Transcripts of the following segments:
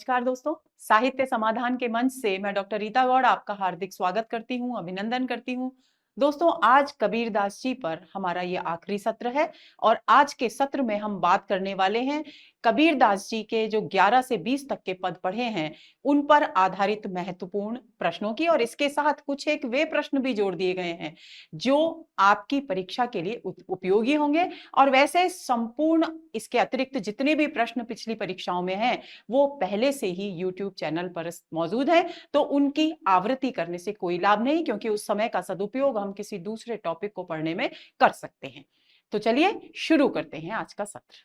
नमस्कार दोस्तों, साहित्य समाधान के मंच से मैं डॉक्टर रीता गौड़ आपका हार्दिक स्वागत करती हूँ, अभिनंदन करती हूँ। दोस्तों, आज कबीरदास जी पर हमारा ये आखिरी सत्र है और आज के सत्र में हम बात करने वाले हैं कबीरदास जी के जो 11 से 20 तक के पद पढ़े हैं उन पर आधारित महत्वपूर्ण प्रश्नों की, और इसके साथ कुछ एक वे प्रश्न भी जोड़ दिए गए हैं जो आपकी परीक्षा के लिए उपयोगी होंगे। और वैसे संपूर्ण इसके अतिरिक्त जितने भी प्रश्न पिछली परीक्षाओं में हैं वो पहले से ही YouTube चैनल पर मौजूद है, तो उनकी आवृत्ति करने से कोई लाभ नहीं, क्योंकि उस समय का सदुपयोग हम किसी दूसरे टॉपिक को पढ़ने में कर सकते हैं। तो चलिए शुरू करते हैं आज का सत्र।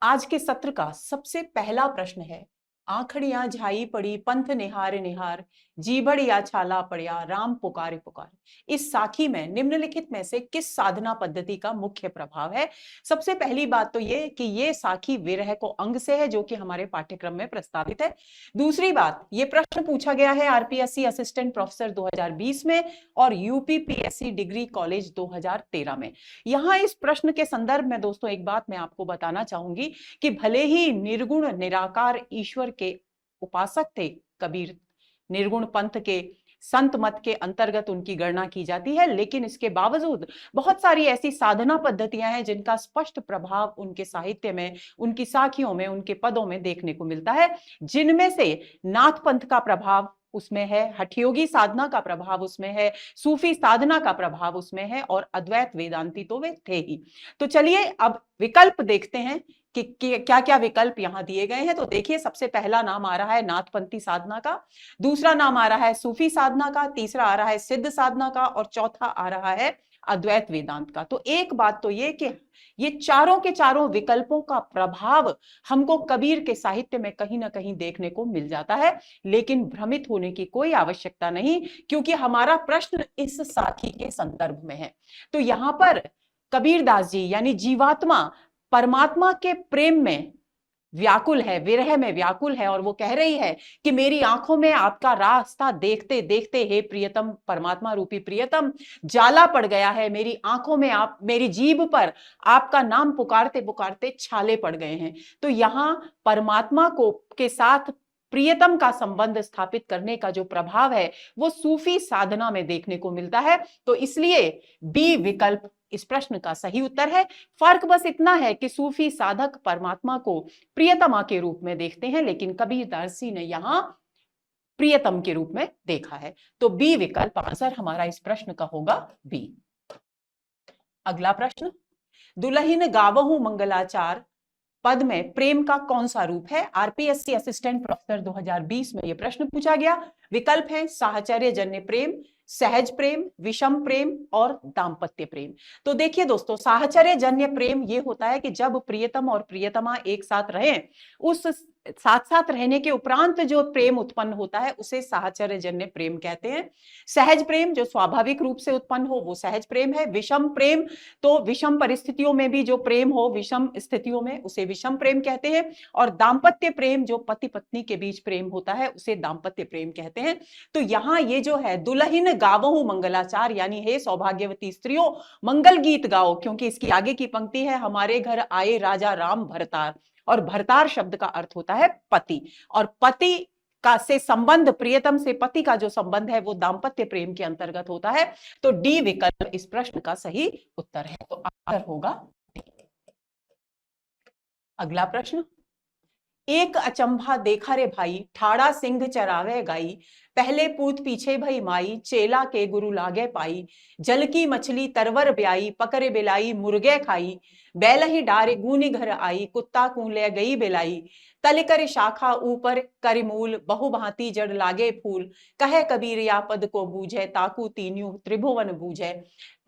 आज के सत्र का सबसे पहला प्रश्न है, आंखड़ियां झाई पड़ी पंथ निहार निहार, जी बढ़िया छाला पड़िया राम पुकारे पुकार। इस साखी में निम्नलिखित में से किस साधना पद्धति का मुख्य प्रभाव है? सबसे पहली बात तो ये कि ये साखी विरह को अंग से है, जो कि हमारे पाठ्यक्रम में प्रस्तावित है। दूसरी बात, ये प्रश्न पूछा गया है आरपीएससी असिस्टेंट प्रोफेसर 2020 में और यूपीपीएससी डिग्री कॉलेज 2013 में। यहां इस प्रश्न के संदर्भ में दोस्तों एक बात मैं आपको बताना चाहूंगी कि भले ही निर्गुण निराकार ईश्वर के उपासक थे कबीर, निर्गुण पंथ के संत मत के अंतर्गत उनकी गणना की जाती है, लेकिन इसके बावजूद बहुत सारी ऐसी साधना पद्धतियां हैं जिनका स्पष्ट प्रभाव उनके साहित्य में, उनकी साखियों में, उनके पदों में देखने को मिलता है, जिनमें से नाथ पंथ का प्रभाव उसमें है, हठयोगी साधना का प्रभाव उसमें है, सूफी साधना का प्रभाव उसमें है, और अद्वैत वेदांती तो वे थे ही। तो चलिए अब विकल्प देखते हैं कि क्या क्या विकल्प यहां दिए गए हैं। तो देखिए, सबसे पहला नाम आ रहा है नाथपंथी साधना का, दूसरा नाम आ रहा है सूफी साधना का, तीसरा आ रहा है सिद्ध साधना का, और चौथा आ रहा है अद्वैत वेदांत का। तो एक बात तो ये कि ये चारों के चारों विकल्पों का प्रभाव हमको कबीर के साहित्य में कहीं ना कहीं देखने को मिल जाता है, लेकिन भ्रमित होने की कोई आवश्यकता नहीं, क्योंकि हमारा प्रश्न इस साखी के संदर्भ में है। तो यहां पर कबीरदास जी यानी जीवात्मा परमात्मा के प्रेम में व्याकुल है, विरह में व्याकुल है, और वो कह रही है कि मेरी आंखों में आपका रास्ता देखते देखते हे प्रियतम, परमात्मा रूपी प्रियतम, जाला पड़ गया है, मेरी आंखों में आप, मेरी जीभ पर आपका नाम पुकारते पुकारते छाले पड़ गए हैं। तो यहां परमात्मा को के साथ प्रियतम का संबंध स्थापित करने का जो प्रभाव है वो सूफी साधना में देखने को मिलता है। तो इसलिए बी विकल्प इस प्रश्न का सही उत्तर है। फर्क बस इतना है कि सूफी साधक परमात्मा को प्रियतमा के रूप में देखते हैं, लेकिन कबीरदास जी ने यहां प्रियतम के रूप में देखा है। तो बी विकल्प आंसर हमारा इस प्रश्न का होगा बी। अगला प्रश्न, दुल्हिन गावहू मंगलाचार पद में प्रेम का कौन सा रूप है? आरपीएससी असिस्टेंट प्रोफेसर 2020 में यह प्रश्न पूछा गया। विकल्प है साहचर्य जन्य प्रेम, सहज प्रेम, विषम प्रेम और दाम्पत्य प्रेम। तो देखिए दोस्तों, साहचर्य जन्य प्रेम यह होता है कि जब प्रियतम और प्रियतमा एक साथ रहें, उस साथ साथ रहने के उपरांत जो प्रेम उत्पन्न होता है उसे साहचर्य जन्य प्रेम कहते हैं। सहज प्रेम जो स्वाभाविक रूप से उत्पन्न हो वो सहज प्रेम है। विषम प्रेम तो विषम परिस्थितियों में भी जो प्रेम हो, विषम स्थितियों में, उसे विषम प्रेम कहते हैं। और दाम्पत्य प्रेम जो पति पत्नी के बीच प्रेम होता है उसे दाम्पत्य प्रेम कहते हैं। तो यहाँ ये जो है दुल्हिन गावहू मंगलाचार, यानी हे सौभाग्यवती स्त्रियों मंगल गीत गाओ, क्योंकि इसकी आगे की पंक्ति है हमारे घर आए राजा राम भरतार, और भरतार शब्द का अर्थ होता है पति, और पति का से संबंध, प्रियतम से पति का जो संबंध है वो दाम्पत्य प्रेम के अंतर्गत होता है। तो डी विकल्प इस प्रश्न का सही उत्तर है। तो आंसर होगा डी। अगला प्रश्न, एक अचंभा देखा रे भाई, ठाड़ा सिंह चरावे गाई, पहले पूत पीछे भई माई, चेला के गुरु लागे पाई, जल की मछली तरवर ब्याई, पकड़े बिलाई मुर्गे खाई, बैल ही डारे गूनी घर आई, कुत्ता कूले गई बिलाई, तल कर शाखा ऊपर करिमूल, बहु भांति जड़ लागे फूल, कहे कबीर या पद को बूझे, ताकू तीन्यू त्रिभुवन बूझे।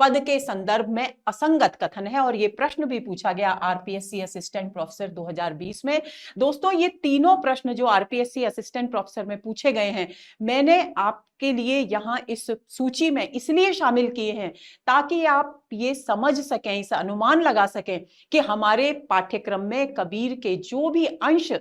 पद के संदर्भ में असंगत कथन है, और ये प्रश्न भी पूछा गया आरपीएससी असिस्टेंट प्रोफेसर 2020 में। दोस्तों, ये तीनों प्रश्न जो आरपीएससी असिस्टेंट प्रोफेसर में पूछे गए हैं, मैंने आपके लिए यहाँ इस सूची में इसलिए शामिल किए हैं ताकि आप ये समझ सकें, इस अनुमान लगा सकें कि हमारे पाठ्यक्रम में कबीर के जो भी अंश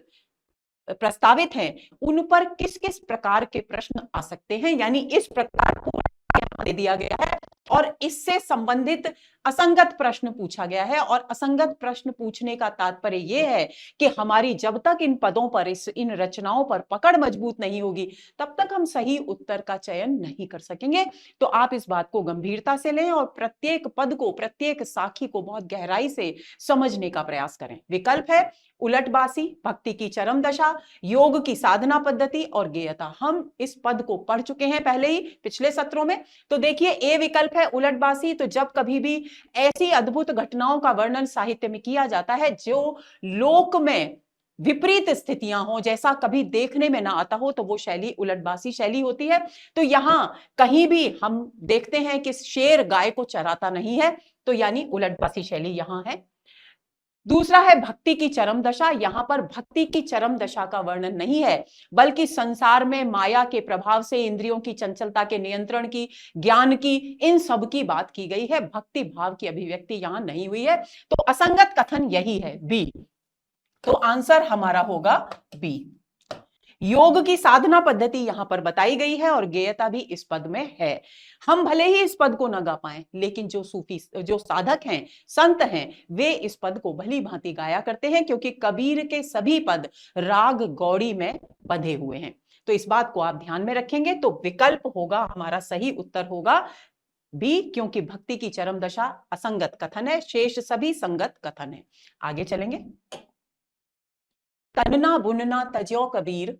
प्रस्तावित हैं उन पर किस किस प्रकार के प्रश्न आ सकते हैं। यानी इस प्रकार पूरा दे दिया गया है और इससे संबंधित असंगत प्रश्न पूछा गया है। और असंगत प्रश्न पूछने का तात्पर्य यह है कि हमारी जब तक इन पदों पर, इन रचनाओं पर पकड़ मजबूत नहीं होगी, तब तक हम सही उत्तर का चयन नहीं कर सकेंगे। तो आप इस बात को गंभीरता से लें और प्रत्येक पद को, प्रत्येक साखी को बहुत गहराई से समझने का प्रयास करें। विकल्प है उलटबासी, भक्ति की चरम दशा, योग की साधना पद्धति और गेयता। हम इस पद को पढ़ चुके हैं पहले ही पिछले सत्रों में। तो देखिए, ए विकल्प है उलटबासी। तो जब कभी भी ऐसी अद्भुत घटनाओं का वर्णन साहित्य में किया जाता है जो लोक में विपरीत स्थितियां हो, जैसा कभी देखने में ना आता हो, तो वो शैली उलटबासी शैली होती है। तो यहां कहीं भी हम देखते हैं कि शेर गाय को चराता नहीं है, तो यानी उलटबासी शैली यहां है। दूसरा है भक्ति की चरम दशा। यहां पर भक्ति की चरम दशा का वर्णन नहीं है, बल्कि संसार में माया के प्रभाव से इंद्रियों की चंचलता के नियंत्रण की, ज्ञान की, इन सब की बात की गई है। भक्ति भाव की अभिव्यक्ति यहां नहीं हुई है। तो असंगत कथन यही है, बी। तो आंसर हमारा होगा बी। योग की साधना पद्धति यहां पर बताई गई है और गेयता भी इस पद में है। हम भले ही इस पद को न गा पाए, लेकिन जो सूफी, जो साधक हैं, संत हैं, वे इस पद को भली भांति गाया करते हैं, क्योंकि कबीर के सभी पद राग गौड़ी में बंधे हुए हैं। तो इस बात को आप ध्यान में रखेंगे। तो विकल्प होगा हमारा, सही उत्तर होगा बी, क्योंकि भक्ति की चरम दशा असंगत कथन है, शेष सभी संगत कथन है। आगे चलेंगे। तनना बुनना तजो कबीर,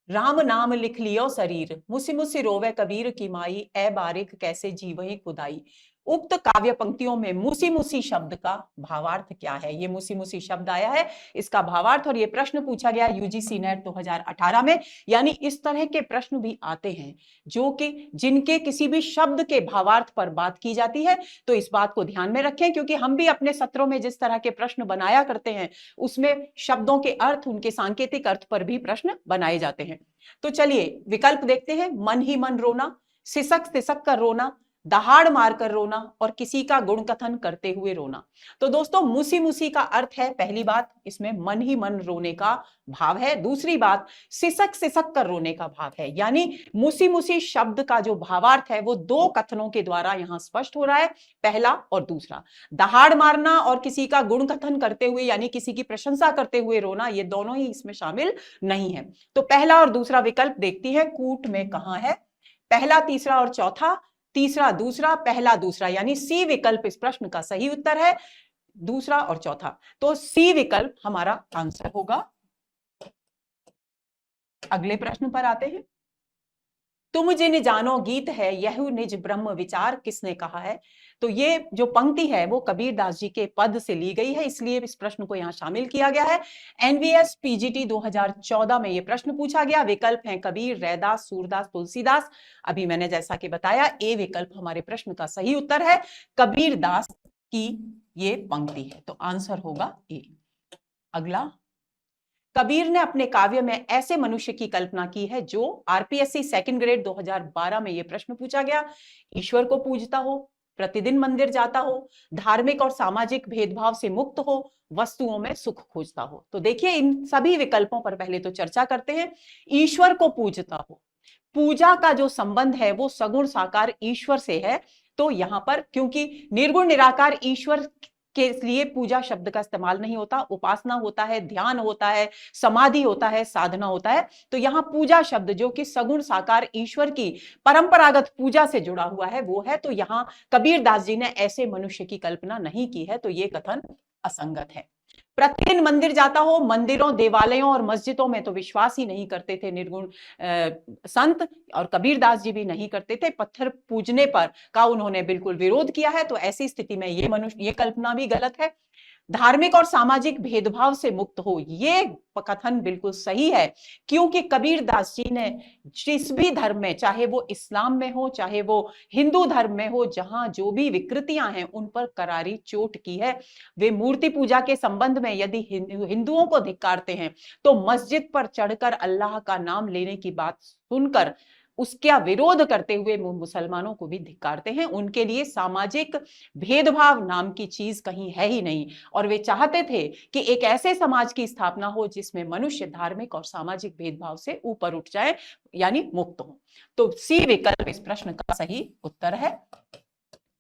राम नाम लिख लियो शरीर, मुसी मुसी रोवे कबीर की माई, ए बारिक कैसे जीवहि खुदाई। उक्त काव्य पंक्तियों में मुसी मुसी शब्द का भावार्थ क्या है? ये मुसी मुसी शब्द आया है, इसका भावार्थ, और ये प्रश्न पूछा गया यूजीसी नेट 2018 में। यानी इस तरह के प्रश्न भी आते हैं जो कि जिनके किसी भी शब्द के भावार्थ पर बात की जाती है। तो इस बात को ध्यान में रखें, क्योंकि हम भी अपने सत्रों में जिस तरह के प्रश्न बनाया करते हैं, उसमें शब्दों के अर्थ, उनके सांकेतिक अर्थ पर भी प्रश्न बनाए जाते हैं। तो चलिए विकल्प देखते हैं। मन ही मन रोना, सिसक सिसक कर रोना, दहाड़ मारकर रोना और किसी का गुण कथन करते हुए रोना। तो दोस्तों, मुसी मुसी का अर्थ है, पहली बात, इसमें मन ही मन रोने का भाव है। दूसरी बात, सिसक सिसक कर रोने का भाव है। यानी मुसी मुसी शब्द का जो भावार्थ है वो दो कथनों के द्वारा यहां स्पष्ट हो रहा है, पहला और दूसरा। दहाड़ मारना और किसी का गुण कथन करते हुए, यानी किसी की प्रशंसा करते हुए रोना, ये दोनों ही इसमें शामिल नहीं है। तो पहला और दूसरा विकल्प देखती है कूट में कहां है। पहला तीसरा और चौथा, तीसरा दूसरा, पहला दूसरा, यानी सी विकल्प इस प्रश्न का सही उत्तर है, दूसरा और चौथा। तो सी विकल्प हमारा आंसर होगा। अगले प्रश्न पर आते हैं। तुम जिन जानो गीत है यह निज ब्रह्म विचार, किसने कहा है? तो ये जो पंक्ति है वो कबीर दास जी के पद से ली गई है, इसलिए इस प्रश्न को यहां शामिल किया गया है। एनवीएस पीजीटी 2014 में ये प्रश्न पूछा गया। विकल्प हैं कबीर, रैदास, सूरदास, तुलसीदास। अभी मैंने जैसा कि बताया, ए विकल्प हमारे प्रश्न का सही उत्तर है, कबीर दास की ये पंक्ति है। तो आंसर होगा ए। अगला, कबीर ने अपने काव्य में ऐसे मनुष्य की कल्पना की है जो, आरपीएससी सेकंड ग्रेड 2012 में यह प्रश्न पूछा गया, ईश्वर को पूजता हो, प्रतिदिन मंदिर जाता हो, धार्मिक और सामाजिक भेदभाव से मुक्त हो, वस्तुओं में सुख खोजता हो। तो देखिए, इन सभी विकल्पों पर पहले तो चर्चा करते हैं। ईश्वर को पूजता हो, पूजा का जो संबंध है वो सगुण साकार ईश्वर से है। तो यहां पर क्योंकि निर्गुण निराकार ईश्वर के लिए पूजा शब्द का इस्तेमाल नहीं होता, उपासना होता है, ध्यान होता है, समाधि होता है, साधना होता है। तो यहां पूजा शब्द जो कि सगुण साकार ईश्वर की परंपरागत पूजा से जुड़ा हुआ है वो है। तो यहां कबीर दास जी ने ऐसे मनुष्य की कल्पना नहीं की है, तो यह कथन असंगत है। प्रतिदिन मंदिर जाता हो, मंदिरों, देवालयों और मस्जिदों में तो विश्वास ही नहीं करते थे निर्गुण संत, और कबीर दास जी भी नहीं करते थे। पत्थर पूजने पर का उन्होंने बिल्कुल विरोध किया है। तो ऐसी स्थिति में ये कल्पना भी गलत है। धार्मिक और सामाजिक भेदभाव से मुक्त हो, ये कथन बिल्कुल सही है, क्योंकि कबीर दास जी ने जिस भी धर्म में, चाहे वो इस्लाम में हो, चाहे वो हिंदू धर्म में हो, जहां जो भी विकृतियां हैं उन पर करारी चोट की है। वे मूर्ति पूजा के संबंध में यदि हिंदुओं को धिक्कारते हैं, तो मस्जिद पर चढ़कर अल्लाह का नाम लेने की बात सुनकर उसका विरोध करते हुए मुसलमानों को भी धिक्कारते हैं। उनके लिए सामाजिक भेदभाव नाम की चीज कहीं है ही नहीं, और वे चाहते थे कि एक ऐसे समाज की स्थापना हो जिसमें मनुष्य धार्मिक और सामाजिक भेदभाव से ऊपर उठ जाए, यानी मुक्त हो। तो सी विकल्प इस प्रश्न का सही उत्तर है।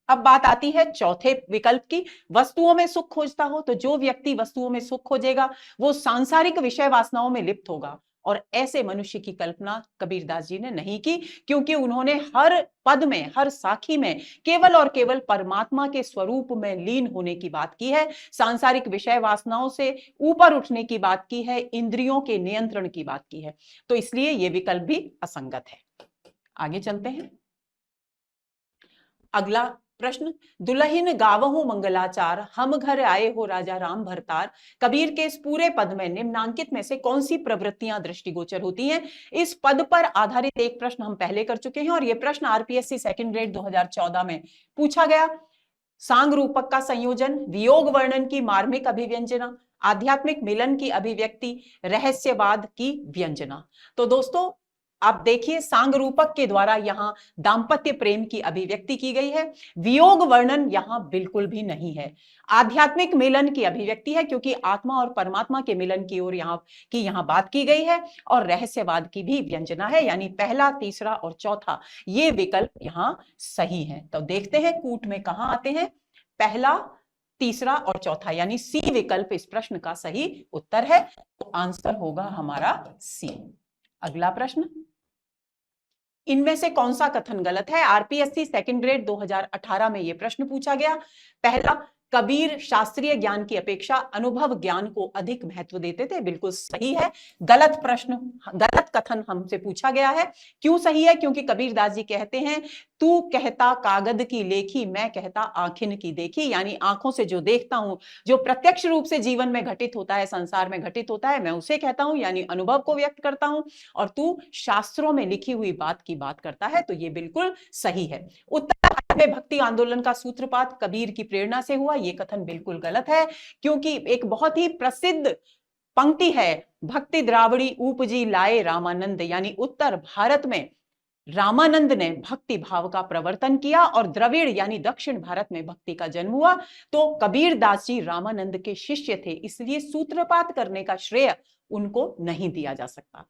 अब बात आती है चौथे विकल्प की, वस्तुओं में सुख खोजता हो। तो जो व्यक्ति वस्तुओं में सुख खोजेगा वो सांसारिक विषय वासनाओं में लिप्त होगा, और ऐसे मनुष्य की कल्पना कबीरदास जी ने नहीं की, क्योंकि उन्होंने हर पद में, हर साखी में केवल और केवल परमात्मा के स्वरूप में लीन होने की बात की है, सांसारिक विषय वासनाओं से ऊपर उठने की बात की है, इंद्रियों के नियंत्रण की बात की है। तो इसलिए यह विकल्प भी असंगत है। आगे चलते हैं। अगला प्रश्न, दुल्हिन गावहु मंगलाचार, हम घर आए हो राजा राम भरतार। कबीर के इस पूरे पद में निम्नांकित में से कौन सी प्रवृत्तियां दृष्टिगोचर होती हैं? इस पद पर आधारित एक प्रश्न हम पहले कर चुके हैं, और यह प्रश्न आरपीएससी सेकंड ग्रेड 2014 में पूछा गया। सांग रूपक का संयोजन, वियोग वर्णन की मार्मिक अभिव्यंजना, आध्यात्मिक मिलन की अभिव्यक्ति, रहस्यवाद की व्यंजना। तो दोस्तों आप देखिए, सांग रूपक के द्वारा यहां दाम्पत्य प्रेम की अभिव्यक्ति की गई है, वियोग वर्णन यहां बिल्कुल भी नहीं है। आध्यात्मिक मिलन की अभिव्यक्ति है, क्योंकि आत्मा और परमात्मा के मिलन की ओर यहां बात की गई है, और रहस्यवाद की भी व्यंजना है, यानी पहला, तीसरा और चौथा ये विकल्प यहां सही है। तो देखते हैं कूट में कहां आते हैं पहला, तीसरा और चौथा, यानी सी विकल्प इस प्रश्न का सही उत्तर है। तो आंसर होगा हमारा सी। अगला प्रश्न, इनमें से कौन सा कथन गलत है? आरपीएससी सेकंड ग्रेड 2018 में यह प्रश्न पूछा गया। पहला, कबीर शास्त्रीय ज्ञान की अपेक्षा अनुभव ज्ञान को अधिक महत्व देते थे। बिल्कुल सही है। गलत प्रश्न, गलत कथन हमसे पूछा गया है। क्यों सही है? क्योंकि कबीरदास जी कहते हैं, तू कहता कागद की लेखी, मैं कहता आंखिन की देखी, यानी आंखों से जो देखता हूं, जो प्रत्यक्ष रूप से जीवन में घटित होता है, संसार में घटित होता है, मैं उसे कहता हूं, यानी अनुभव को व्यक्त करता हूं, और तू शास्त्रों में लिखी हुई बात की बात करता है। तो ये बिल्कुल सही है। उत्तर में भक्ति आंदोलन का सूत्रपात कबीर की प्रेरणा से हुआ, यह कथन बिल्कुल गलत है, क्योंकि एक बहुत ही प्रसिद्ध पंक्ति है, भक्ति द्रावड़ी उपजी लाए रामानंद, यानी उत्तर भारत में रामानंद ने भक्ति भाव का प्रवर्तन किया, और द्रविड़ यानी दक्षिण भारत में भक्ति का जन्म हुआ। तो कबीरदास जी रामानंद के शिष्य थे, इसलिए सूत्रपात करने का श्रेय उनको नहीं दिया जा सकता।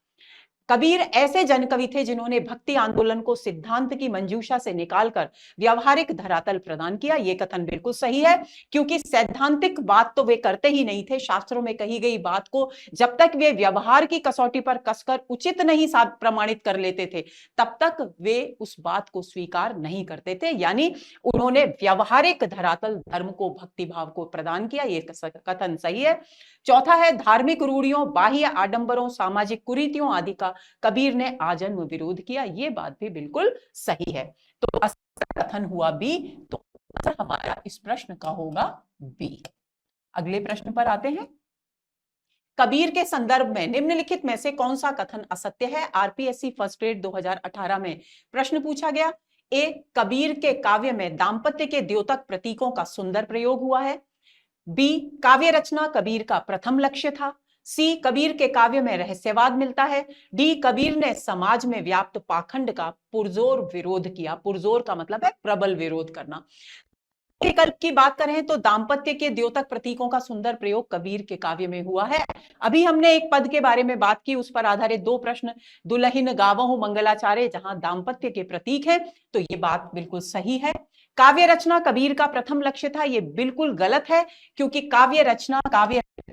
कबीर ऐसे जनकवि थे जिन्होंने भक्ति आंदोलन को सिद्धांत की मंजूषा से निकालकर व्यावहारिक धरातल प्रदान किया। यह कथन बिल्कुल सही है, क्योंकि सैद्धांतिक बात तो वे करते ही नहीं थे। शास्त्रों में कही गई बात को जब तक वे व्यवहार की कसौटी पर कसकर उचित नहीं प्रमाणित कर लेते थे, तब तक वे उस बात को स्वीकार नहीं करते थे। यानी उन्होंने व्यवहारिक धरातल धर्म को, भक्ति भाव को प्रदान किया। यह कथन सही है। चौथा है, धार्मिक रूढ़ियों, बाह्य आडंबरों, सामाजिक कुरीतियों आदि का कबीर ने आजन्म विरोध किया। यह बात भी बिल्कुल सही है। तो कथन हुआ बी, तो आंसर हमारा इस प्रश्न का होगा बी। अगले प्रश्न पर आते हैं। कबीर के संदर्भ में निम्नलिखित में से कौन सा कथन असत्य है? आरपीएससी फर्स्ट ग्रेड 2018 में प्रश्न पूछा गया। ए, कबीर के काव्य में दाम्पत्य के द्योतक प्रतीकों का सुंदर प्रयोग हुआ है। बी, काव्य रचना कबीर का प्रथम लक्ष्य था। सी, कबीर के काव्य में रहस्यवाद मिलता है। डी, कबीर ने समाज में व्याप्त पाखंड का पुरजोर विरोध किया। पुरजोर का मतलब है प्रबल विरोध करना। विकल्प की बात करें तो दाम्पत्य के द्योतक प्रतीकों का सुंदर प्रयोग कबीर के काव्य में हुआ है। अभी हमने एक पद के बारे में बात की, उस पर आधारित दो प्रश्न, दुल्हिन गावहु मंगलाचार्य, जहां दाम्पत्य के प्रतीक है, तो ये बात बिल्कुल सही है। काव्य रचना कबीर का प्रथम लक्ष्य था, यह बिल्कुल गलत है, क्योंकि काव्य रचना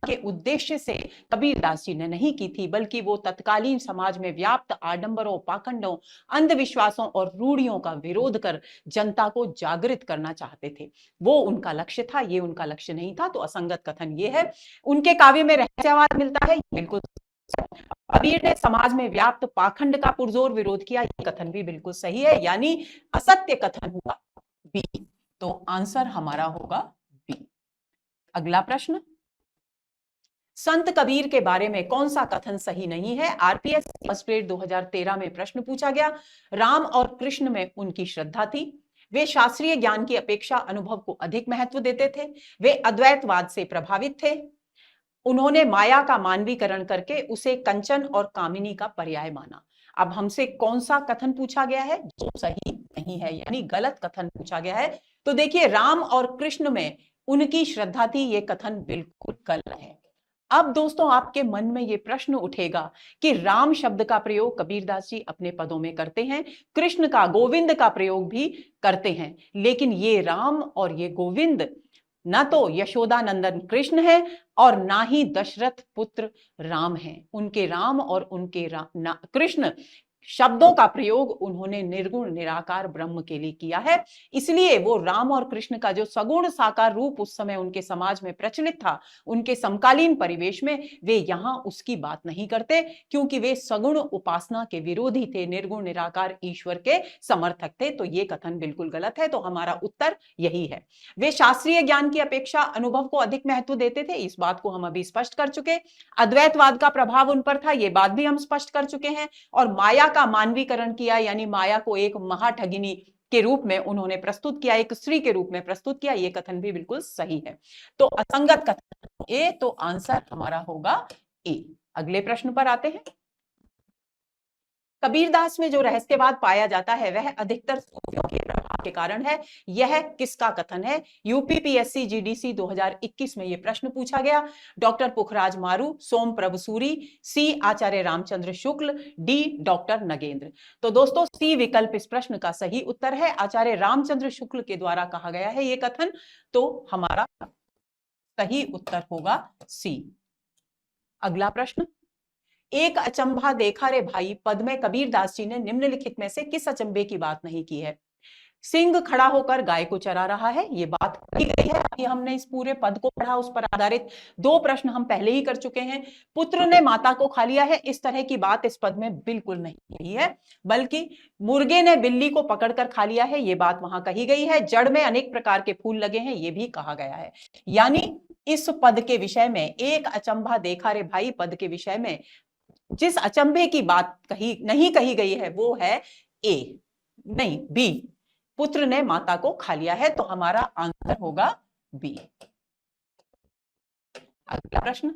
के उद्देश्य से कबीरदास जी ने नहीं की थी, बल्कि वो तत्कालीन समाज में व्याप्त आडंबरों, पाखंडों, अंधविश्वासों और रूढ़ियों का विरोध कर जनता को जागृत करना चाहते थे। वो उनका लक्ष्य था, ये उनका लक्ष्य नहीं था। तो असंगत कथन ये है। उनके काव्य में रहस्यवाद मिलता है, बिल्कुल। कबीर ने समाज में व्याप्त पाखंड का पुरजोर विरोध किया, ये कथन भी बिल्कुल सही है, यानी असत्य कथन हुआ बी। तो आंसर हमारा होगा बी। अगला प्रश्न, संत कबीर के बारे में कौन सा कथन सही नहीं है? आरपीएस फर्स्ट ग्रेड 2013 में प्रश्न पूछा गया। राम और कृष्ण में उनकी श्रद्धा थी। वे शास्त्रीय ज्ञान की अपेक्षा अनुभव को अधिक महत्व देते थे। वे अद्वैतवाद से प्रभावित थे। उन्होंने माया का मानवीकरण करके उसे कंचन और कामिनी का पर्याय माना। अब हमसे कौन सा कथन पूछा गया है जो सही नहीं है, यानी गलत कथन पूछा गया है। तो देखिए, राम और कृष्ण में उनकी श्रद्धा थी, यह कथन बिल्कुल गलत है। अब दोस्तों आपके मन में ये प्रश्न उठेगा कि राम शब्द का प्रयोग कबीरदास जी अपने पदों में करते हैं, कृष्ण का, गोविंद का प्रयोग भी करते हैं, लेकिन ये राम और ये गोविंद ना तो यशोदा नंदन कृष्ण है और ना ही दशरथ पुत्र राम है। उनके राम और उनके कृष्ण शब्दों का प्रयोग उन्होंने निर्गुण निराकार ब्रह्म के लिए किया है। इसलिए वो राम और कृष्ण का जो सगुण साकार रूप उस समय उनके समाज में प्रचलित था, उनके समकालीन परिवेश में, वे यहां उसकी बात नहीं करते, क्योंकि वे सगुण उपासना के विरोधी थे, निर्गुण निराकार ईश्वर के समर्थक थे। तो ये कथन बिल्कुल गलत है। तो हमारा उत्तर यही है। वे शास्त्रीय ज्ञान की अपेक्षा अनुभव को अधिक महत्व देते थे, इस बात को हम अभी स्पष्ट कर चुके। अद्वैतवाद का प्रभाव उन पर था, यह बात भी हम स्पष्ट कर चुके हैं। और माया का मानवीकरण किया, यानी माया को एक महाठगिनी के रूप में उन्होंने प्रस्तुत किया, एक स्त्री के रूप में प्रस्तुत किया, यह कथन भी बिल्कुल सही है। तो असंगत कथन ए, तो आंसर हमारा होगा ए। अगले प्रश्न पर आते हैं। कबीरदास में जो रहस्यवाद पाया जाता है वह अधिकतर सूफियों के प्रभाव के कारण है। यह किसका कथन है? यूपीपीएससी जीडीसी 2021 में यह प्रश्न पूछा गया। डॉक्टर पुखराज मारू, सोम प्रभु सूरी, सी आचार्य रामचंद्र शुक्ल, डी डॉक्टर नगेंद्र। तो दोस्तों सी विकल्प इस प्रश्न का सही उत्तर है। आचार्य रामचंद्र शुक्ल के द्वारा कहा गया है यह कथन। तो हमारा सही उत्तर होगा सी। अगला प्रश्न। एक अचंभा देखा रे भाई पद में कबीरदास जी ने निम्नलिखित में से किस अचंभे की बात नहीं की है? सिंह खड़ा होकर गाय को चरा रहा है, ये बात की गई है। अभी हमने इस पूरे पद को पढ़ा, उस पर आधारित दो प्रश्न हम पहले ही कर चुके हैं। पुत्र ने माता को खा लिया है, इस तरह की बात इस पद में बिल्कुल नहीं कही है, बल्कि मुर्गे ने बिल्ली को पकड़कर खा लिया है, ये बात वहां कही गई है। जड़ में अनेक प्रकार के फूल लगे हैं, ये भी कहा गया है। यानी इस पद के विषय में, एक अचंभा देखा रे भाई पद के विषय में जिस अचंभे की बात नहीं कही गई है वो है ए, नहीं बी, पुत्र ने माता को खा लिया है। तो हमारा आंसर होगा बी। अगला प्रश्न।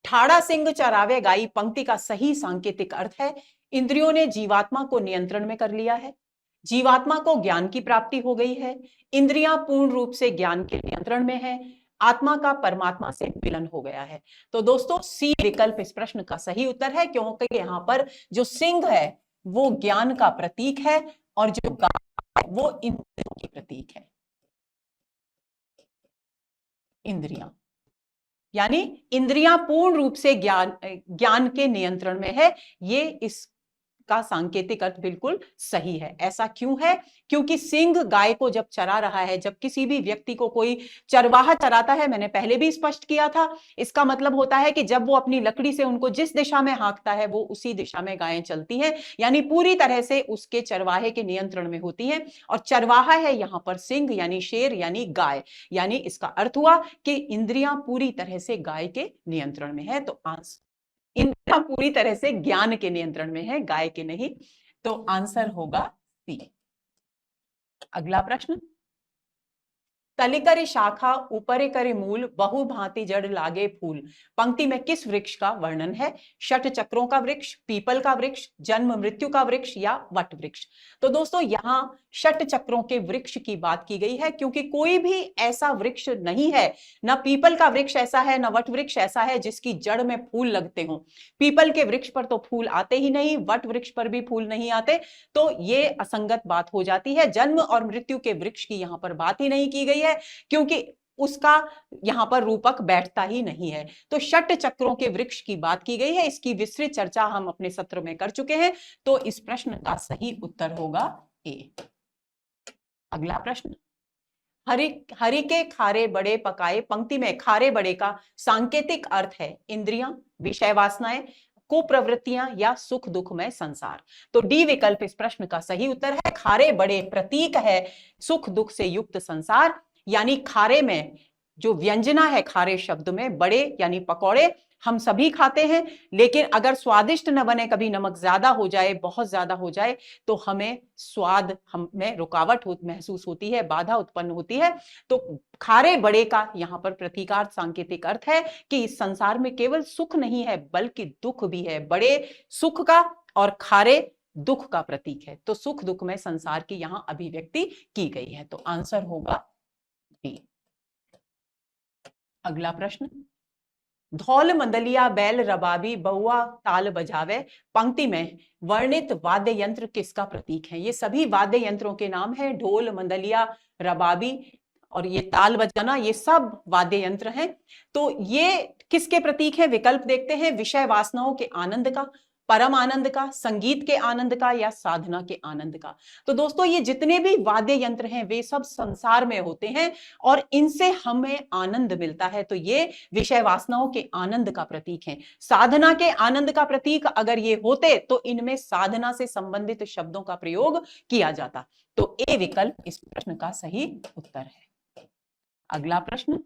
ठाड़ा सिंह चरावे गाई पंक्ति का सही सांकेतिक अर्थ है इंद्रियों ने जीवात्मा को नियंत्रण में कर लिया है, जीवात्मा को ज्ञान की प्राप्ति हो गई है, इंद्रियां पूर्ण रूप से ज्ञान के नियंत्रण में है, आत्मा का परमात्मा से मिलन हो गया है। तो दोस्तों सी विकल्प इस प्रश्न का सही उत्तर है, क्योंकि यहां पर जो सिंह है वो ज्ञान का प्रतीक है और जो गाय वो इंद्रियों की प्रतीक है। इंद्रियां यानी इंद्रियां पूर्ण रूप से ज्ञान के नियंत्रण में है, ये इस का सांकेतिक अर्थ बिल्कुल सही है। ऐसा क्यों है? क्योंकि सिंह गाय को जब चरा रहा है, जब किसी भी व्यक्ति को कोई चरवाहा चराता है, मैंने पहले भी स्पष्ट किया था, इसका मतलब होता है कि जब वो अपनी लकड़ी से उनको जिस दिशा में हाँकता है वो उसी दिशा में गायें चलती हैं, यानी पूरी तरह से उसके चरवाहे के नियंत्रण में होती हैं। और चरवाहा है यहां पर सिंह यानी शेर यानी गाय, यानी इसका अर्थ हुआ कि इंद्रियां पूरी तरह से गाय के नियंत्रण में है। तो आंसर इंद्रियां पूरी तरह से ज्ञान के नियंत्रण में है, गाय के नहीं। तो आंसर होगा सी। अगला प्रश्न। तले करे शाखा ऊपरे करे मूल बहु भांति जड़ लागे फूल पंक्ति में किस वृक्ष का वर्णन है? षट चक्रों का वृक्ष, पीपल का वृक्ष, जन्म मृत्यु का वृक्ष या वट वृक्ष? तो दोस्तों यहां षट चक्रों के वृक्ष की बात की गई है, क्योंकि कोई भी ऐसा वृक्ष नहीं है, ना पीपल का वृक्ष ऐसा है, ना वट वृक्ष ऐसा है जिसकी जड़ में फूल लगते हों। पीपल के वृक्ष पर तो फूल आते ही नहीं, वट वृक्ष पर भी फूल नहीं आते, तो ये असंगत बात हो जाती है। जन्म और मृत्यु के वृक्ष की यहां पर बात ही नहीं की गई है, क्योंकि उसका यहां पर रूपक बैठता ही नहीं है। तो षट चक्रों के वृक्ष की बात की गई है, इसकी विस्तृत चर्चा हम अपने सत्र में कर चुके हैं। तो इस प्रश्न का सही उत्तर होगा ए। अगला प्रश्न। हरि के खारे बड़े पकाए पंक्ति में खारे बड़े का सांकेतिक अर्थ है इंद्रियां, विषय वासनाएं, कुप्रवृत्तियां या सुख दुख में संसार। तो डी विकल्प इस प्रश्न का सही उत्तर है। खारे बड़े प्रतीक है सुख दुख से युक्त संसार, यानी खारे में जो व्यंजना है, खारे शब्द में बड़े यानी पकौड़े हम सभी खाते हैं, लेकिन अगर स्वादिष्ट न बने, कभी नमक ज्यादा हो जाए, बहुत ज्यादा हो जाए, तो हमें स्वाद हमें रुकावट महसूस होती है, बाधा उत्पन्न होती है। तो खारे बड़े का यहां पर प्रतीकार्थ सांकेतिक अर्थ है कि इस संसार में केवल सुख नहीं है बल्कि दुख भी है। बड़े सुख का और खारे दुख का प्रतीक है। तो सुख दुख में संसार की यहां अभिव्यक्ति की गई है। तो आंसर होगा डी। अगला प्रश्न। धौल मंदलिया बैल रबाबी बहुआ ताल बजावे पंक्ति में वर्णित वाद्य यंत्र किसका प्रतीक है? ये सभी वाद्य यंत्रों के नाम है, ढोल मंदलिया रबाबी और ये ताल बजाना, ये सब वाद्य यंत्र हैं। तो ये किसके प्रतीक है? विकल्प देखते हैं। विषय वासनाओं के आनंद का, परम आनंद का, संगीत के आनंद का या साधना के आनंद का। तो दोस्तों ये जितने भी वाद्य यंत्र हैं वे सब संसार में होते हैं और इनसे हमें आनंद मिलता है, तो ये विषय वासनाओं के आनंद का प्रतीक है। साधना के आनंद का प्रतीक अगर ये होते तो इनमें साधना से संबंधित शब्दों का प्रयोग किया जाता। तो ए विकल्प इस प्रश्न का सही उत्तर है। अगला प्रश्न,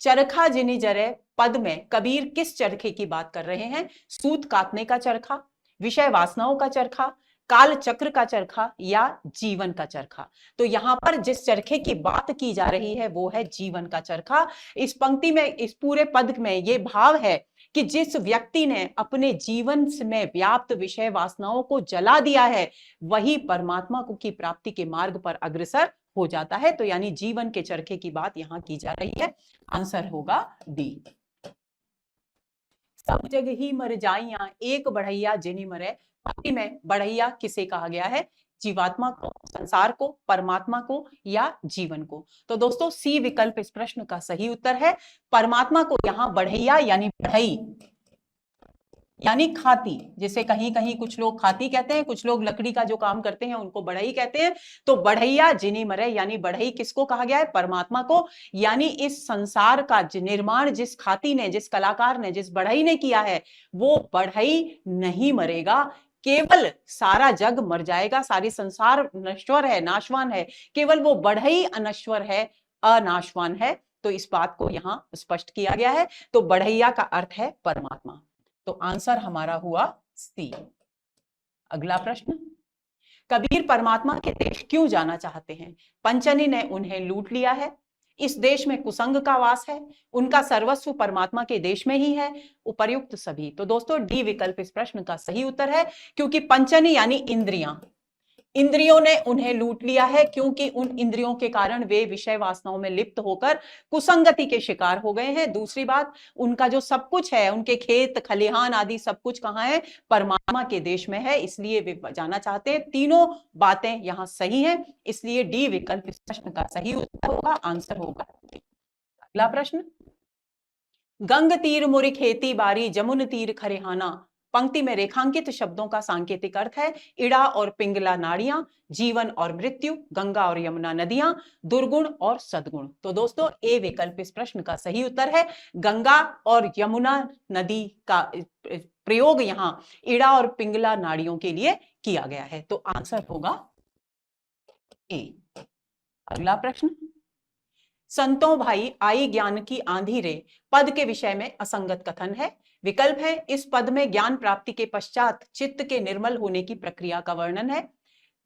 चरखा जिनी जरे पद में कबीर किस चरखे की बात कर रहे हैं? सूत काटने का चरखा, विषय वासनाओं का चरखा, काल चक्र का चरखा या जीवन का चरखा? तो यहां पर जिस चरखे की बात की जा रही है वो है जीवन का चरखा। इस पंक्ति में, इस पूरे पद में ये भाव है कि जिस व्यक्ति ने अपने जीवन में व्याप्त विषय वासनाओं को जला दिया है वही परमात्मा की प्राप्ति के मार्ग पर अग्रसर हो जाता है। तो यानी जीवन के चरखे की बात यहां की जा रही है। आंसर होगा डी। सब जग ही मर जाइया एक बढ़ैया जिनी मरे, पंक्ति में बढ़ैया किसे कहा गया है? जीवात्मा को, संसार को, परमात्मा को या जीवन को? तो दोस्तों सी विकल्प इस प्रश्न का सही उत्तर है। परमात्मा को यहां बढ़ैया यानी बढ़ई यानी खाती, जिसे कहीं कहीं कुछ लोग खाती कहते हैं, कुछ लोग लकड़ी का जो काम करते हैं उनको बढ़ई कहते हैं। तो बढ़ैया जिनी मरे यानी बढ़ई किसको कहा गया है? परमात्मा को। यानी इस संसार का निर्माण जिस खाती ने, जिस कलाकार ने, जिस बढ़ई ने किया है वो बढ़ई नहीं मरेगा, केवल सारा जग मर जाएगा। सारी संसार नश्वर है, नाशवान है, केवल वो बढ़ई अनश्वर है, अनाशवान है। तो इस बात को यहां स्पष्ट किया गया है। तो बढ़ैया का अर्थ है परमात्मा। तो आंसर हमारा हुआ सी। अगला प्रश्न, कबीर परमात्मा के देश क्यों जाना चाहते हैं? पंचनी ने उन्हें लूट लिया है, इस देश में कुसंग का वास है, उनका सर्वस्व परमात्मा के देश में ही है, उपर्युक्त सभी। तो दोस्तों डी विकल्प इस प्रश्न का सही उत्तर है, क्योंकि पंचनी यानी इंद्रियां, इंद्रियों ने उन्हें लूट लिया है, क्योंकि उन इंद्रियों के कारण वे विषय वासनाओं में लिप्त होकर कुसंगति के शिकार हो गए हैं। दूसरी बात, उनका जो सब कुछ है, उनके खेत खलिहान आदि सब कुछ कहां है? परमात्मा के देश में है, इसलिए वे जाना चाहते हैं। तीनों बातें यहां सही हैं, इसलिए डी विकल्प इस प्रश्न का सही उत्तर होगा, आंसर होगा। अगला प्रश्न, गंग तीर मुरि खेती बारी जमुन तीर खरिहाना, पंक्ति में रेखांकित शब्दों का सांकेतिक अर्थ है इड़ा और पिंगला नाड़ियां, जीवन और मृत्यु, गंगा और यमुना नदियां, दुर्गुण और सद्गुण। तो दोस्तों ए विकल्प इस प्रश्न का सही उत्तर है। गंगा और यमुना नदी का प्रयोग यहां इड़ा और पिंगला नाड़ियों के लिए किया गया है। तो आंसर होगा ए। अगला प्रश्न, संतों भाई आई ज्ञान की आंधी रे, पद के विषय में असंगत कथन है। विकल्प है, इस पद में ज्ञान प्राप्ति के पश्चात चित्त के निर्मल होने की प्रक्रिया का वर्णन है।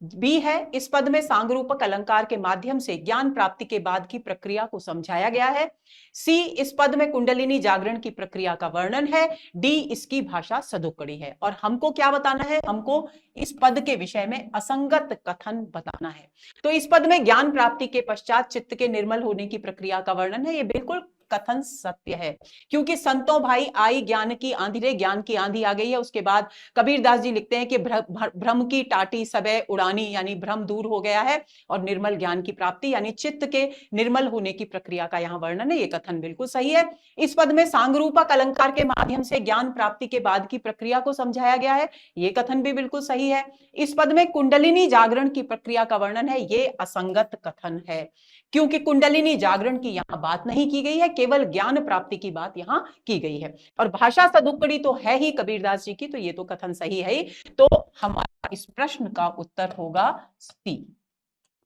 बी है, इस पद में सांगरूपक अलंकार के माध्यम से ज्ञान प्राप्ति के बाद की प्रक्रिया को समझाया गया है। सी, इस पद में कुंडलिनी जागरण की प्रक्रिया का वर्णन है। डी, इसकी भाषा सदुक्कड़ी है। और हमको क्या बताना है? हमको इस पद के विषय में असंगत कथन बताना है। तो इस पद में ज्ञान प्राप्ति के पश्चात चित्त के निर्मल होने की प्रक्रिया का वर्णन है, ये बिल्कुल कथन सत्य है, क्योंकि संतों भाई आई ज्ञान की आंधी रे, ज्ञान की आंधी आ गई है। उसके बाद कबीरदास जी लिखते हैं कि भ्रम की टाटी सबे उड़ानी, यानी भ्रम दूर हो गया है और निर्मल ज्ञान की प्राप्ति यानी चित्त के निर्मल होने की प्रक्रिया का यहाँ वर्णन है। ये कथन बिल्कुल सही है। इस पद में सांगरूपक अलंकार के माध्यम से ज्ञान प्राप्ति के बाद की प्रक्रिया को समझाया गया है, ये कथन भी बिल्कुल सही है। इस पद में कुंडलिनी जागरण की प्रक्रिया का वर्णन है, ये असंगत कथन है, क्योंकि कुंडलिनी जागरण की यहां बात नहीं की गई है, केवल ज्ञान प्राप्ति की बात यहां की गई है। और भाषा सदुक्कड़ी तो है ही कबीरदास जी की, तो ये तो कथन सही है ही। तो हमारा इस प्रश्न का उत्तर होगा सी।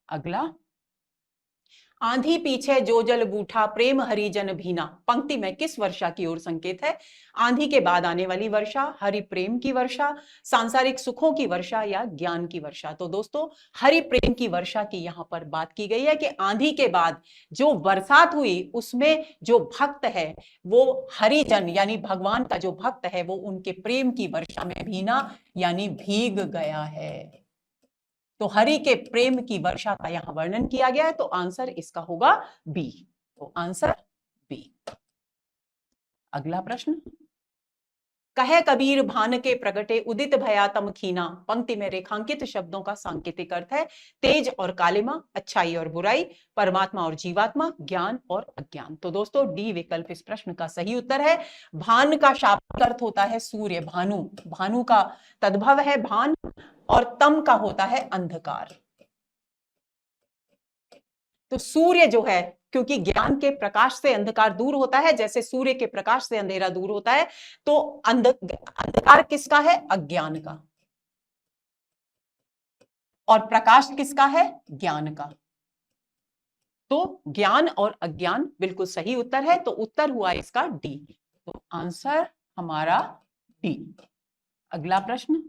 अगला, आंधी पीछे जो जल बूठा प्रेम हरिजन भीना, पंक्ति में किस वर्षा की ओर संकेत है? आंधी के बाद आने वाली वर्षा, हरि प्रेम की वर्षा, सांसारिक सुखों की वर्षा या ज्ञान की वर्षा? तो दोस्तों हरि प्रेम की वर्षा की यहां पर बात की गई है कि आंधी के बाद जो बरसात हुई उसमें जो भक्त है वो हरिजन यानी भगवान का जो भक्त है वो उनके प्रेम की वर्षा में भीना यानी भीग गया है। तो हरि के प्रेम की वर्षा का यहां वर्णन किया गया है, तो आंसर इसका होगा बी। तो आंसर बी। अगला प्रश्न, कहे कबीर भान के प्रगटे उदित भया तम खीना। पंक्ति में रेखांकित शब्दों का सांकेतिक अर्थ है तेज और कालिमा, अच्छाई और बुराई, परमात्मा और जीवात्मा, ज्ञान और अज्ञान। तो दोस्तों डी विकल्प इस प्रश्न का सही उत्तर है। भान का शाब्दिक अर्थ होता है सूर्य, भानु, भानु का तद्भव है भान, और तम का होता है अंधकार। तो सूर्य जो है, क्योंकि ज्ञान के प्रकाश से अंधकार दूर होता है, जैसे सूर्य के प्रकाश से अंधेरा दूर होता है, तो अंधकार किसका है? अज्ञान का, और प्रकाश किसका है? ज्ञान का। तो ज्ञान और अज्ञान बिल्कुल सही उत्तर है, तो उत्तर हुआ इसका डी। तो आंसर हमारा डी। अगला प्रश्न,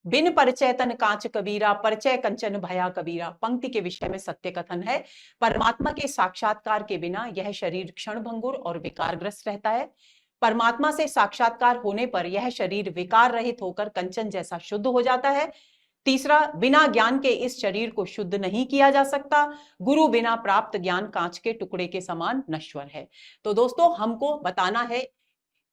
बिन परिचय तन कांच कबीरा, परिचय कंचन भया कबीरा। पंक्ति के विषय में सत्य कथन है। परमात्मा के साक्षात्कार के बिना यह शरीर क्षणभंगुर और विकारग्रस्त रहता है। परमात्मा से साक्षात्कार होने पर यह शरीर विकार रहित होकर कंचन जैसा शुद्ध हो जाता है। तीसरा, बिना ज्ञान के इस शरीर को शुद्ध नहीं किया जा सकता। गुरु बिना प्राप्त ज्ञान कांच के टुकड़े के समान नश्वर है। तो दोस्तों हमको बताना है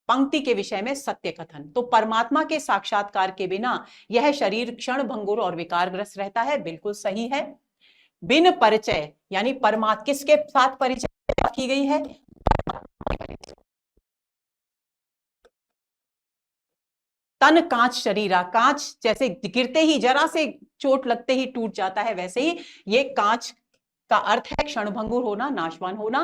पंक्ति के विषय में सत्य कथन। तो परमात्मा के साक्षात्कार के बिना यह शरीर क्षण भंगुर और विकारग्रस्त रहता है, बिल्कुल सही है। बिन परिचय यानी परमात्मा किसके साथ परिचय की गई है? तन कांच शरीरा, कांच जैसे गिरते ही जरा से चोट लगते ही टूट जाता है, वैसे ही ये कांच का अर्थ है क्षणभंगुर होना, नाशवान होना।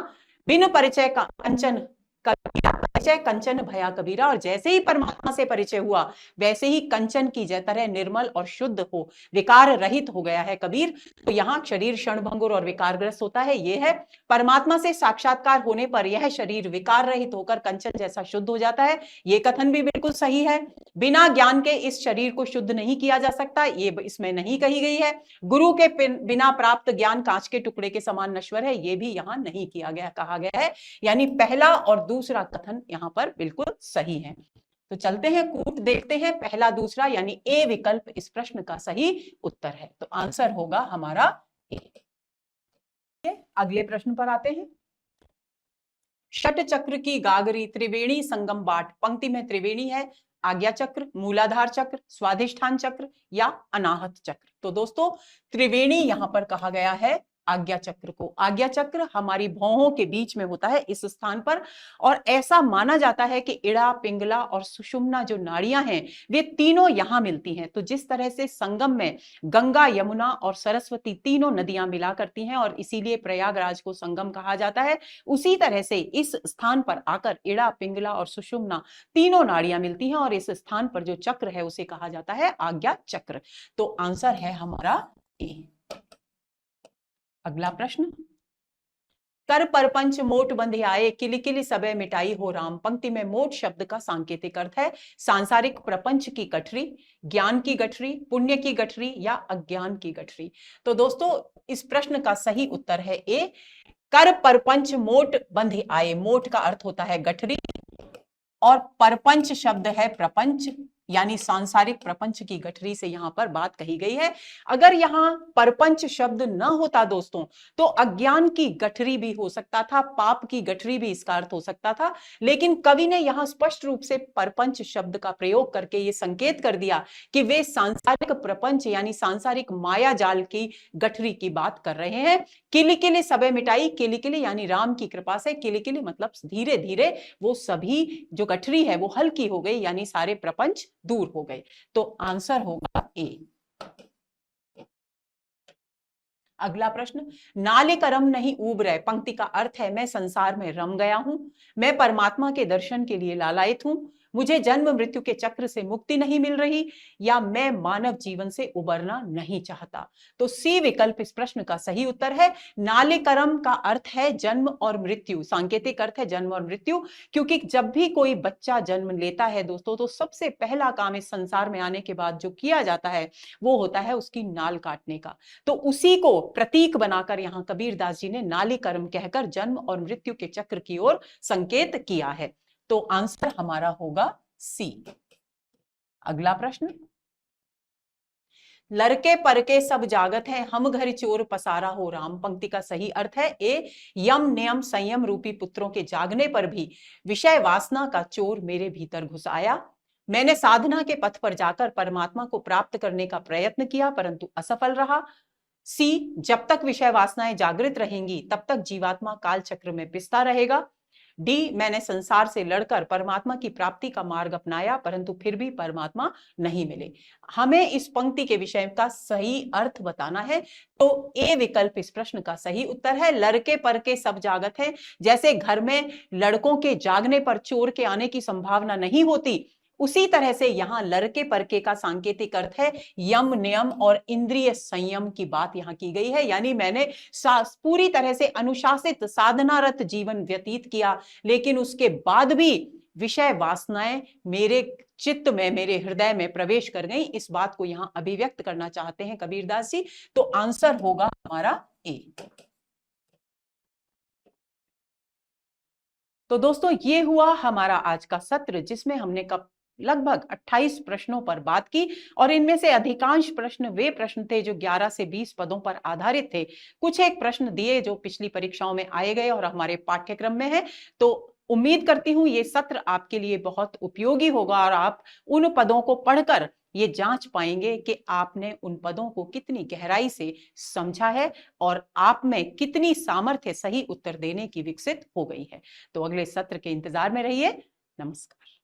बिन परिचय का कंचन कबीरा, परिचय कंचन भया कबीरा, और जैसे ही परमात्मा से परिचय हुआ वैसे ही कंचन की तरह निर्मल और शुद्ध हो, विकार रहित हो गया है कबीर। तो यहाँ शरीर क्षणभंगुर और विकारग्रस्त होता है, ये है। परमात्मा से साक्षात्कार होने पर यह शरीर विकार रहित होकर कंचन जैसा शुद्ध हो जाता है, ये कथन भी बिल्कुल सही है। बिना ज्ञान के इस शरीर को शुद्ध नहीं किया जा सकता, ये इसमें नहीं कही गई है। गुरु के बिना प्राप्त ज्ञान कांच के टुकड़े के समान नश्वर है, ये भी यहां नहीं किया गया, कहा गया है। यानी पहला और दूसरा कथन यहां पर बिल्कुल सही है। तो चलते हैं कूट देखते हैं, पहला दूसरा यानी ए विकल्प इस प्रश्न का सही उत्तर है। तो आंसर होगा हमारा ए। अगले प्रश्न पर आते हैं। षट चक्र की गागरी त्रिवेणी संगम बाट। पंक्ति में त्रिवेणी है, आज्ञा चक्र, मूलाधार चक्र, स्वाधिष्ठान चक्र या अनाहत चक्र। तो दोस्तों त्रिवेणी यहां पर कहा गया है आज्ञा चक्र को। आज्ञा चक्र हमारी भौहों के बीच में होता है इस स्थान पर, और ऐसा माना जाता है कि इड़ा, पिंगला और सुषुम्ना जो नाड़ियां हैं वे तीनों यहां मिलती हैं। तो जिस तरह से संगम में गंगा, यमुना और सरस्वती तीनों नदियां मिला करती हैं और इसीलिए प्रयागराज को संगम कहा जाता है, उसी तरह से इस स्थान पर आकर इड़ा, पिंगला और सुषुम्ना तीनों नाड़ियां मिलती हैं और इस स्थान पर जो चक्र है उसे कहा जाता है आज्ञा चक्र। तो आंसर है हमारा ए। अगला प्रश्न, कर परपंच मोट बंधे आए, किली किली सबे मिटाई हो राम। पंक्ति में मोट शब्द का सांकेतिक अर्थ है सांसारिक प्रपंच की गठरी, ज्ञान की गठरी, पुण्य की गठरी या अज्ञान की गठरी। तो दोस्तों इस प्रश्न का सही उत्तर है ए, कर परपंच मोट बंधे आए। मोट का अर्थ होता है गठरी और परपंच शब्द है प्रपंच, यानी सांसारिक प्रपंच की गठरी से यहां पर बात कही गई है। अगर यहां परपंच शब्द न होता दोस्तों तो अज्ञान की गठरी भी हो सकता था, पाप की गठरी भी इसका अर्थ हो सकता था, लेकिन कवि ने यहां स्पष्ट रूप से परपंच शब्द का प्रयोग करके यह संकेत कर दिया कि वे सांसारिक प्रपंच यानी सांसारिक माया जाल की गठरी की बात कर रहे हैं। किली किली सबे मिटाई, किली किली यानी राम की कृपा से, किली किली मतलब धीरे धीरे वो सभी जो गठरी है वो हल्की हो गई, यानी सारे प्रपंच दूर हो गए। तो आंसर होगा ए। अगला प्रश्न, नाले करम नहीं ऊब रहे। पंक्ति का अर्थ है मैं संसार में रम गया हूं, मैं परमात्मा के दर्शन के लिए लालायित हूं, मुझे जन्म मृत्यु के चक्र से मुक्ति नहीं मिल रही, या मैं मानव जीवन से उबरना नहीं चाहता। तो सी विकल्प इस प्रश्न का सही उत्तर है। नाले करम का अर्थ है जन्म और मृत्यु, सांकेतिक अर्थ है जन्म और मृत्यु, क्योंकि जब भी कोई बच्चा जन्म लेता है दोस्तों तो सबसे पहला काम इस संसार में आने के बाद जो किया जाता है वो होता है उसकी नाल काटने का। तो उसी को प्रतीक बनाकर यहां कबीरदास जी ने नाली कर्म कहकर जन्म और मृत्यु के चक्र की ओर संकेत किया है। तो आंसर हमारा होगा सी। अगला प्रश्न, लड़के परके सब जागत है, हम घर चोर पसारा हो राम। पंक्ति का सही अर्थ है ए, यम नियम संयम रूपी पुत्रों के जागने पर भी विषय वासना का चोर मेरे भीतर घुस आया। मैंने साधना के पथ पर जाकर परमात्मा को प्राप्त करने का प्रयत्न किया परंतु असफल रहा। सी, जब तक विषय वासनाएं जागृत रहेंगी तब तक जीवात्मा काल चक्र में पिसता रहेगा। डी, मैंने संसार से लड़कर परमात्मा की प्राप्ति का मार्ग अपनाया परंतु फिर भी परमात्मा नहीं मिले। हमें इस पंक्ति के विषय का सही अर्थ बताना है, तो ए विकल्प इस प्रश्न का सही उत्तर है। लड़के परके सब जागत है, जैसे घर में लड़कों के जागने पर चोर के आने की संभावना नहीं होती, उसी तरह से यहां लड़के परके का सांकेतिक अर्थ है यम नियम और इंद्रिय संयम की बात यहां की गई है। यानी मैंने पूरी तरह से अनुशासित साधनारत जीवन व्यतीत किया, लेकिन उसके बाद भी विषय वासनाएं मेरे चित्त में, मेरे हृदय में प्रवेश कर गई। इस बात को यहां अभिव्यक्त करना चाहते हैं कबीरदास जी। तो आंसर होगा हमारा ए। तो दोस्तों, ये हुआ हमारा आज का सत्र, जिसमें हमने लगभग 28 प्रश्नों पर बात की, और इनमें से अधिकांश प्रश्न वे प्रश्न थे जो 11 से 20 पदों पर आधारित थे। कुछ एक प्रश्न दिए जो पिछली परीक्षाओं में आए गए और हमारे पाठ्यक्रम में है। तो उम्मीद करती हूं ये सत्र आपके लिए बहुत उपयोगी होगा और आप उन पदों को पढ़कर ये जांच पाएंगे कि आपने उन पदों को कितनी गहराई से समझा है और आप में कितनी सामर्थ्य सही उत्तर देने की विकसित हो गई है। तो अगले सत्र के इंतजार में रहिए। नमस्कार।